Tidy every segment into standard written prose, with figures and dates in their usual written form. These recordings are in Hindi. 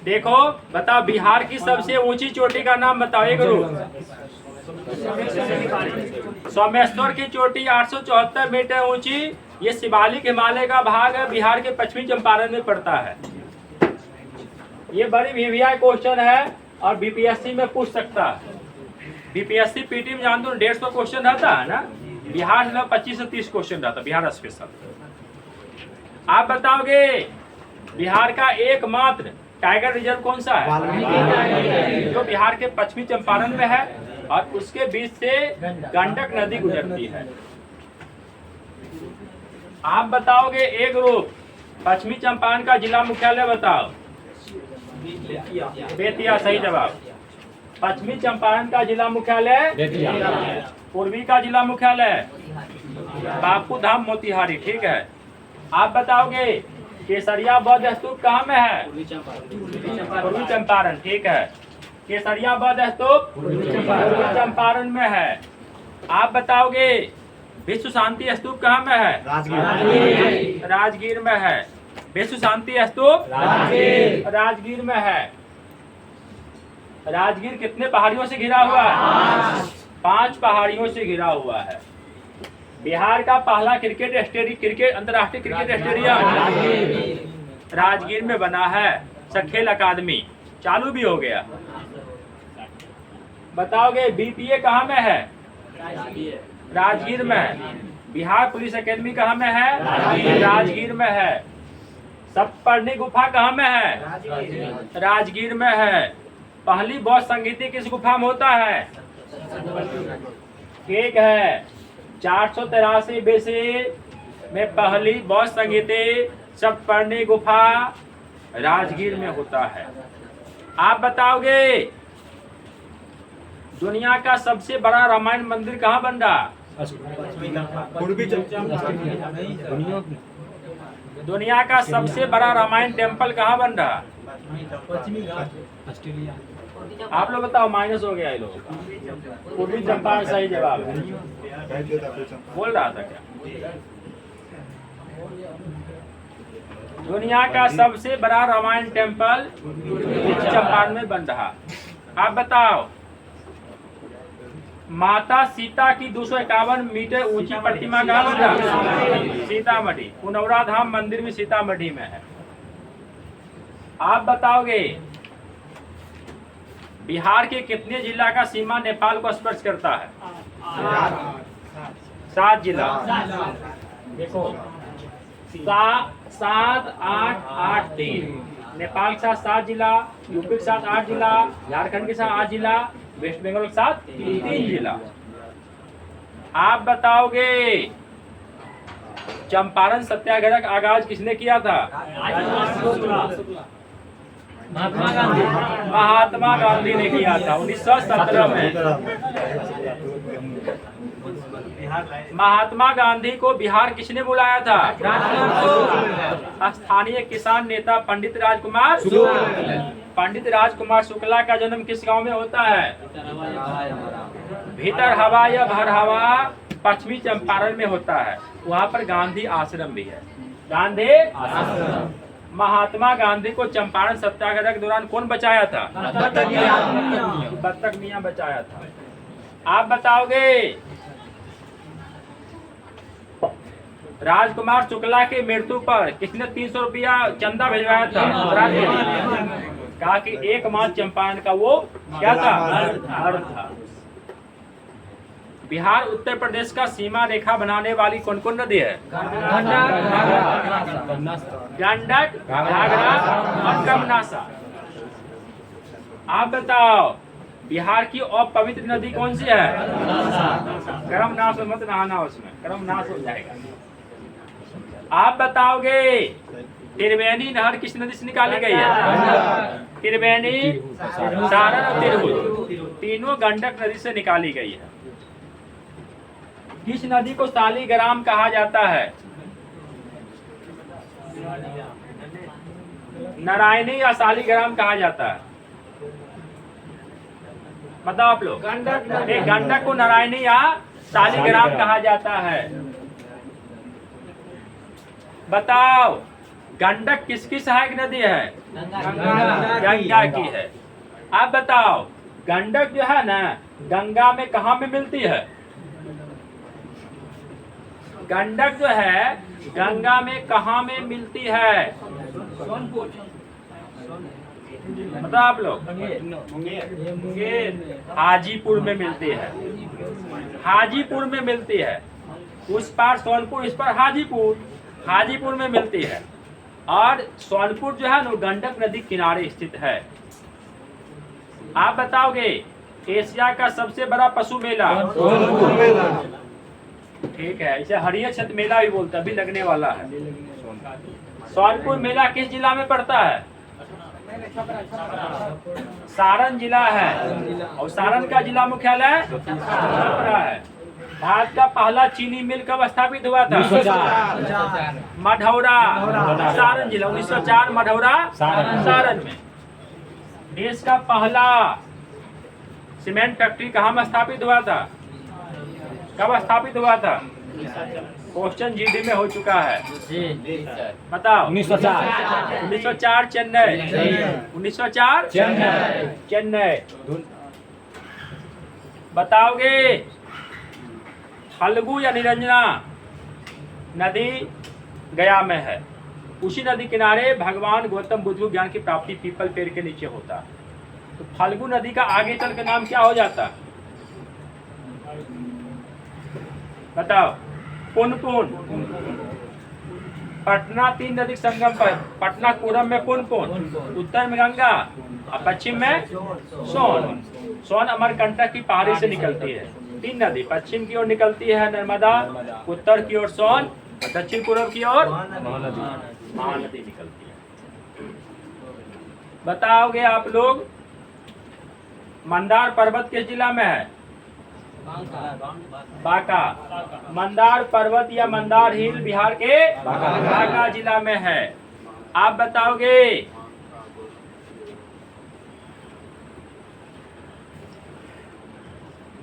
देखो बताओ, बिहार की सबसे ऊंची चोटी का नाम बताओ एक ग्रुप। सोमेश्वर की चोटी 874 मीटर ऊंची, ये शिवालिक हिमालय का भाग है, बिहार के पश्चिमी चंपारण में पड़ता है। ये बड़ी वीवीआई क्वेश्चन है और बीपीएससी में पूछ सकता है। बीपीएससी पीटी में जानते हो 150 क्वेश्चन रहता है ना, बिहार में 25 से 30 क्वेश्चन रहता है, बिहार स्पेशल। आप बताओगे बिहार का एकमात्र टाइगर रिजर्व कौन सा है? जो बिहार के पश्चिमी चंपारण में है और उसके बीच से गंडक नदी गुजरती है। आप बताओगे एक ग्रुप, पश्चिमी चंपारण का जिला मुख्यालय बताओ। बेतिया सही जवाब। पश्चिमी चंपारण का जिला मुख्यालय बेतिया। पूर्वी का जिला मुख्यालय बापू धाम मोतिहारी, ठीक है। आप बताओगे केसरिया बौद्ध स्तूप कहाँ में है? पूर्वी चंपारण, ठीक है। केसरिया बौद्ध स्तूप पूर्वी चंपारण में है। आप बताओगे विश्व शांति स्तूप कहाँ में है? राजगीर में है। विश्व शांति स्तूप राजगीर में है। राजगीर कितने पहाड़ियों से घिरा हुआ है? 5 पहाड़ियों से घिरा हुआ है। बिहार का पहला क्रिकेट अंतर्राष्ट्रीय क्रिकेट स्टेडियम राजगीर में बना है। खेल अकादमी चालू भी हो गया। बताओगे बीपीए कहाँ में है? राजगीर में। बिहार पुलिस एकेडमी कहाँ में है? राजगीर में है। सप्तपर्णी गुफा कहाँ में है? राजगीर में है। पहली बौद्ध संगीति किस गुफा में होता है? ठीक है। 483 बीसी में पहली बौद्ध संगीति सप्तपर्णी गुफा राजगीर में होता है। आप बताओगे दुनिया का सबसे बड़ा रामायण मंदिर कहाँ बन रहा? दुनिया का सबसे बड़ा रामायण टेम्पल कहाँ बन रहा? आप लोग बताओ, माइनस हो गया ये लोग। पूर्वी चंपारण सही जवाब है। बोल रहा था क्या? दुनिया का सबसे बड़ा रामायण टेम्पल चंपारण में बन रहा। आप बताओ माता सीता की 251 मीटर ऊंची प्रतिमा कहाँ बन रहा? सीतामढ़ी। पुनौरा धाम मंदिर में सीतामढ़ी में है। आप बताओगे बिहार के कितने जिला का सीमा नेपाल को स्पर्श करता है? 7 जिला। देखो 7, 8, 8, 3। नेपाल के साथ 7 जिला, यूपी के साथ 8 जिला, झारखंड के साथ 8 जिला, वेस्ट बंगाल के साथ 3 जिला। आप बताओगे चंपारण सत्याग्रह का आगाज किसने किया था? महात्मा गांधी ने किया था 1917 में। महात्मा गांधी को बिहार किसने बुलाया था? स्थानीय किसान नेता पंडित राजकुमार शुक्ला। पंडित राजकुमार शुक्ला का जन्म किस गांव में होता है? भीतर हवा या भर हवा पश्चिमी चंपारण में होता है। वहाँ पर गांधी आश्रम भी है। गांधी आश्रम। महात्मा गांधी को चंपारण सत्याग्रह के दौरान कौन बचाया था? बत्तख मियां बचाया था। आप बताओगे राजकुमार शुक्ला की मृत्यु पर किसने 300 रुपया चंदा भिजवाया था? कहा कि एकमात्र चंपारण का वो क्या था? मर्द था। बिहार उत्तर प्रदेश का सीमा रेखा बनाने वाली कौन कौन नदी है? गंडक, घाघरा और कमनासा। आप बताओ बिहार की अपवित्र नदी कौन सी है? कर्मनाश मत नहाना, उसमें कर्मनाश हो जाएगा। आप बताओगे त्रिवेणी नहर किस नदी से निकाली गई है? त्रिवेणी, सारण और तिरहुत, तीनों गंडक नदी से निकाली गई है। किस नदी को शालिग्राम कहा जाता है? नारायणी या शालिग्राम कहा जाता है? बताओ आप लोग। गंडक को नारायणी या शालिग्राम कहा जाता है। बताओ गंडक किसकी सहायक नदी है? गंगा की है। आप बताओ गंडक जो है ना गंगा में कहाँ में मिलती है? गंडक जो है गंगा में कहाँ में मिलती है? बताओ आप लोग। हाजीपुर में मिलती है। हाजीपुर में मिलती है। उस पार सोनपुर, इस पर हाजीपुर। हाजीपुर में मिलती है। और सोनपुर जो है ना गंडक नदी किनारे स्थित है। आप बताओगे एशिया का सबसे बड़ा पशु मेला? ठीक है, इसे हरियर छठ मेला भी बोलते हैं, अभी लगने वाला है। सोनपुर मेला किस जिला में पड़ता है? सारण जिला है। और सारण का जिला मुख्यालय छपरा है। भारत का पहला चीनी मिल कब स्थापित हुआ था? मढ़ौरा, सारण जिला, 1904 मढ़ौरा सारण में। देश का पहला सीमेंट फैक्ट्री कहाँ में स्थापित हुआ था? कब स्थापित हुआ था? क्वेश्चन जीडी में हो चुका है। बताओ। 1904 चेन्नई। 1904 चेन्नई। बताओगे फल्गु या निरंजना नदी गया में है। उसी नदी किनारे भगवान गौतम बुद्ध को ज्ञान की प्राप्ति पीपल पेड़ के नीचे होता है। तो फल्गु नदी का आगे चल के नाम क्या हो जाता? बताओ। पुनपुन। पटना 3 नदी संगम पर। पटना कोरम में पुनपुन, उत्तर में गंगा और पश्चिम में सोन। सोन अमरकंटक की पहाड़ी से निकलती है। 3 नदी, पश्चिम की ओर निकलती है नर्मदा, उत्तर की ओर सोन और दक्षिण पूर्व की ओर महानदी निकलती है। बताओगे आप लोग मंदार पर्वत किस जिला में है? बांका। मंदार पर्वत या मंदार हिल बिहार के बांका जिला में है। आप बताओगे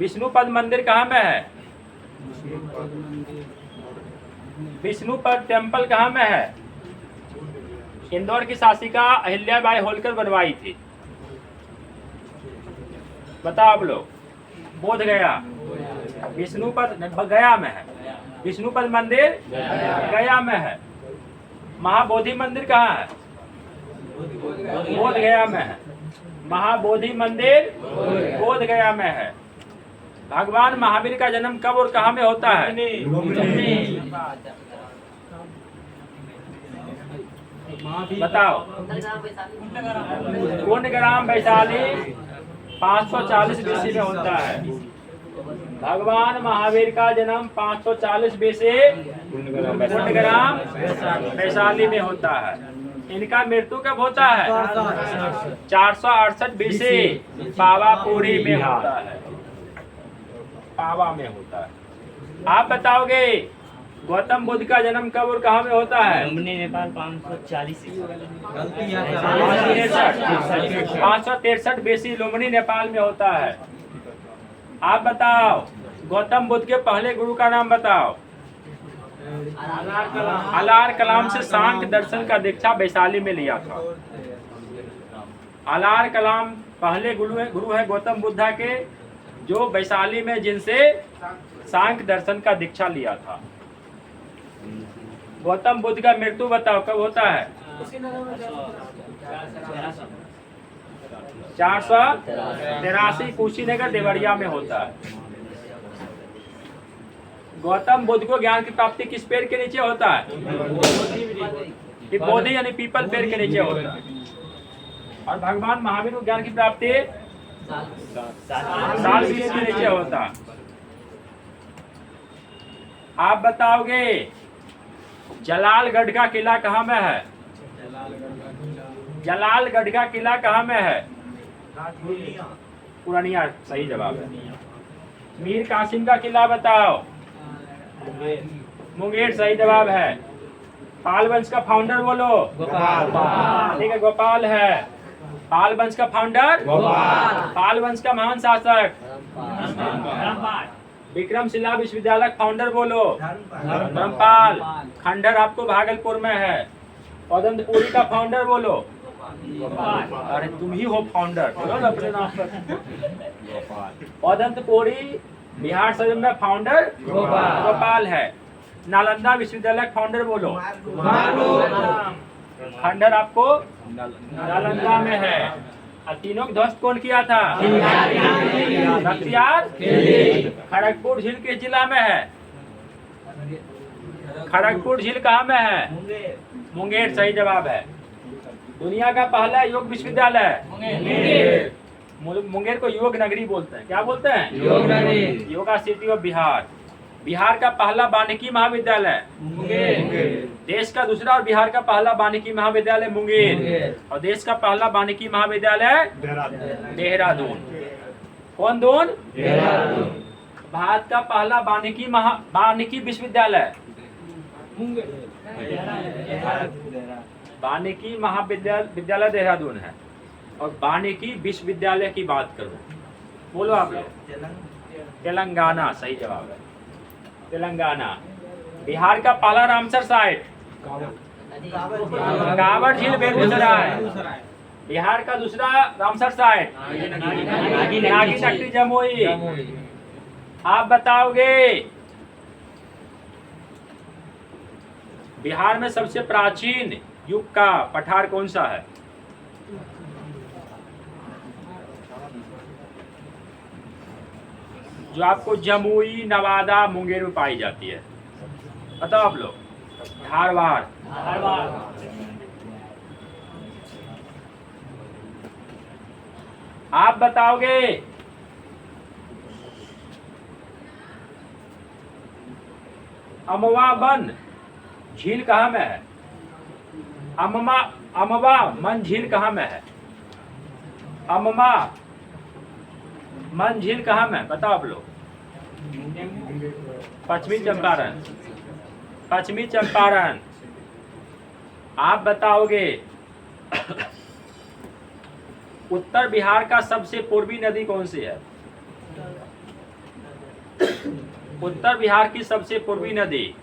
विष्णुपद मंदिर कहाँ में है? विष्णुपद टेम्पल कहाँ में है? इंदौर की शासिका अहिल्याबाई होलकर बनवाई थी। बताओ आप लोग। बोध गया। विष्णुपद गया में है। विष्णुपद मंदिर गया में है। महाबोधि मंदिर कहाँ है? बोध गया में है। महाबोधि मंदिर बोध गया में है। भगवान महावीर का जन्म कब और कहाँ में होता है? बताओ। कुंडग्राम वैशाली 540 बीसी में होता है। भगवान महावीर का जन्म 540 बीसी कुंडग्राम वैशाली में होता है। इनका मृत्यु कब होता है? 468 बीसी पावापुरी में होता है। पावा में होता है। आप बताओगे गौतम बुद्ध का जन्म कब और कहाँ में होता है? नेपाल 563 बीसी लुम्बिनी नेपाल में होता है। आप बताओ गौतम बुद्ध के पहले गुरु का नाम बताओ। अलार कलाम से सांख्य दर्शन का दीक्षा वैशाली में लिया था। अलार कलाम पहले गुरु है गौतम बुद्धा के, जो वैशाली में जिनसे सांख्य दर्शन का दीक्षा लिया था। गौतम बुद्ध का मृत्यु बताओ कब होता है? 483 कुशीनगर देवरिया में होता है। गौतम बुद्ध को ज्ञान की प्राप्ति किस पेड़ के नीचे होता है? बोधि यानी पीपल पेड़ के नीचे होता है। और भगवान महावीर को ज्ञान की प्राप्ति साल बीस के नीचे होता है। आप बताओगे जलालगढ़ का किला कहाँ में है? जलालगढ़ का किला कहाँ में है? पूर्णिया सही जवाब है। मीर कासिम का किला बताओ। मुंगेर सही जवाब है। पाल वंश का फाउंडर बोलो। ठीक है, गोपाल है। पाल वंश का फाउंडर पाल वंश का महान शासक विक्रमशिला विश्वविद्यालय फाउंडर बोलो। धर्मपाल। खंडर आपको भागलपुर में है। औदंतपुरी का फाउंडर बोलो। अरे तुम ही हो फाउंडर, बोलो ना अपने नाम पर। औदंतपुरी बिहार संसद में फाउंडर गोपाल है। नालंदा विश्वविद्यालय का फाउंडर बोलो। खंडर आपको नालंदा में है। और तीनों को ध्वस्त कौन किया था? बख्तियार। खड़गपुर झील किस जिला में है? खड़गपुर झील कहाँ में है? मुंगेर सही जवाब है। दुनिया का पहला योग विश्वविद्यालय मुंगेर को योग नगरी बोलते हैं। क्या बोलते हैं? योग नगरी। Yoga city of Bihar. Bihar का पहला वानिकी महाविद्यालय देश का दूसरा, और बिहार का पहला वानिकी महाविद्यालय मुंगेर, और देश का पहला वानिकी महाविद्यालय देहरादून। कौन दून? भारत का पहला वानिकी विश्वविद्यालय वानिकी महाविद्यालय देहरादून है। और वानिकी विश्वविद्यालय की बात करो, बोलो आप लोग। तेलंगाना सही जवाब है। तेलंगाना। बिहार का पहला रामसर साइट कांवड़ झील बेगूसराय। बिहार का दूसरा रामसर साइट नागी चक्री जमुई। आप बताओगे बिहार में सबसे प्राचीन युग का पठार कौन सा है? जो आपको जमुई, नवादा, मुंगेर में पाई जाती है। बताओ आप लोग। धारवाड़। आप बताओगे अमवा वन झील कहाँ में है? अमवा मन झील कहाँ में है? अमवा मन झील कहाँ में? बताओ आप लोग। पश्चिमी चंपारण। पश्चिमी चंपारण। आप बताओगे उत्तर बिहार का सबसे पूर्वी नदी कौन सी है? उत्तर बिहार की सबसे पूर्वी नदी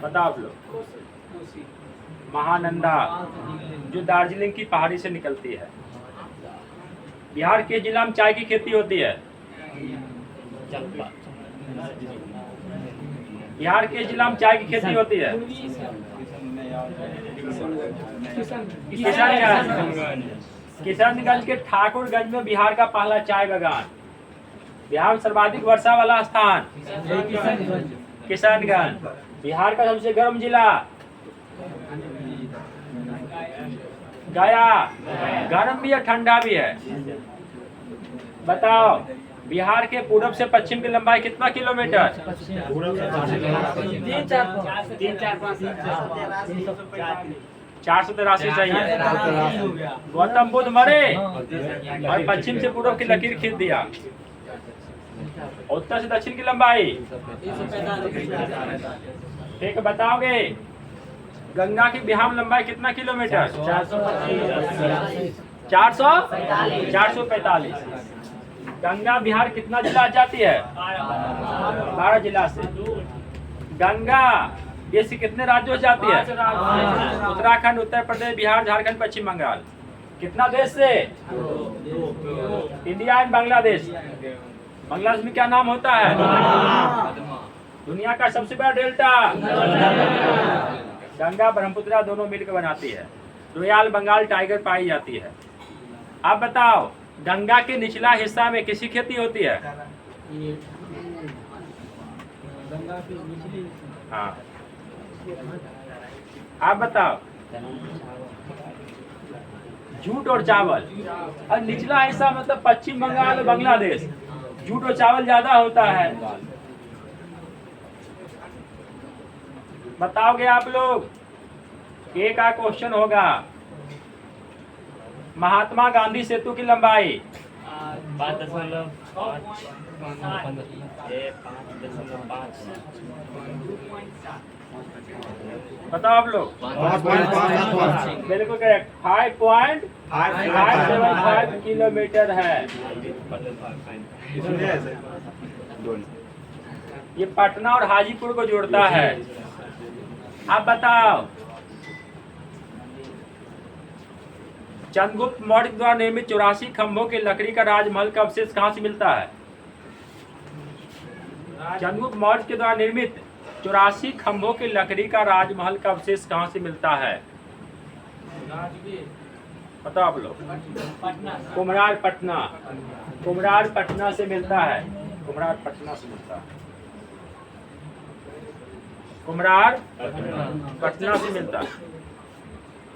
बताओ आप लोग। महानंदा, जो दार्जिलिंग की पहाड़ी से निकलती है। बिहार के जिला में चाय की खेती होती है। बिहार के जिला में चाय की खेती होती है। किशनगंज के ठाकुरगंज में बिहार का पहला चाय बागान। बिहार में सर्वाधिक वर्षा वाला स्थान किशनगंज। बिहार का सबसे गर्म जिला गया। गर्म भी है, ठंडा भी है। बताओ बिहार के पूरब से पश्चिम की लंबाई कितना किलोमीटर? 483 सही है। गौतम बुद्ध मरे और पश्चिम से पूर्व की लकीर खींच दिया। उत्तर से दक्षिण की लंबाई ठीक बताओगे। गंगा की बिहार में लंबाई कितना किलोमीटर? 445। गंगा बिहार कितना जिला जाती है? 12 जिला से। गंगा देश के कितने राज्यों से जाती है? उत्तराखंड, उत्तर प्रदेश, बिहार, झारखंड, पश्चिम बंगाल। कितना देश से? India and Bangladesh. बांग्लादेश में क्या नाम होता है? दुनिया का सबसे बड़ा डेल्टा गंगा ब्रह्मपुत्र दोनों मिलकर बनाती है। रॉयल बंगाल टाइगर पाई जाती है। आप बताओ गंगा के निचला हिस्सा में किसकी खेती होती है? हाँ आप बताओ। जूट और चावल। और निचला हिस्सा मतलब पश्चिम बंगाल और बांग्लादेश। जूट और चावल ज्यादा होता है। बताओगे आप लोग। एक का क्वेश्चन होगा। महात्मा गांधी सेतु की लंबाई 5.5 बताओ आप लोग। बिल्कुल करेक्ट। 5.575 किलोमीटर है। ये पटना और हाजीपुर को जोड़ता है। आप बताओ, चंद्रगुप्त मौर्य द्वारा निर्मित 84 खंभों के लकड़ी का राजमहल का अवशेष कहाँ से मिलता है? चंद्रगुप्त मौर्य के द्वारा निर्मित 84 खंभों के लकड़ी का राजमहल का अवशेष कहाँ से मिलता है? बताओ आप लोग। कुम्हरार पटना, कुम्हरार पटना से मिलता है, कुम्हरार पटना से मिलता है, कुम्हरार पटना से मिलता है।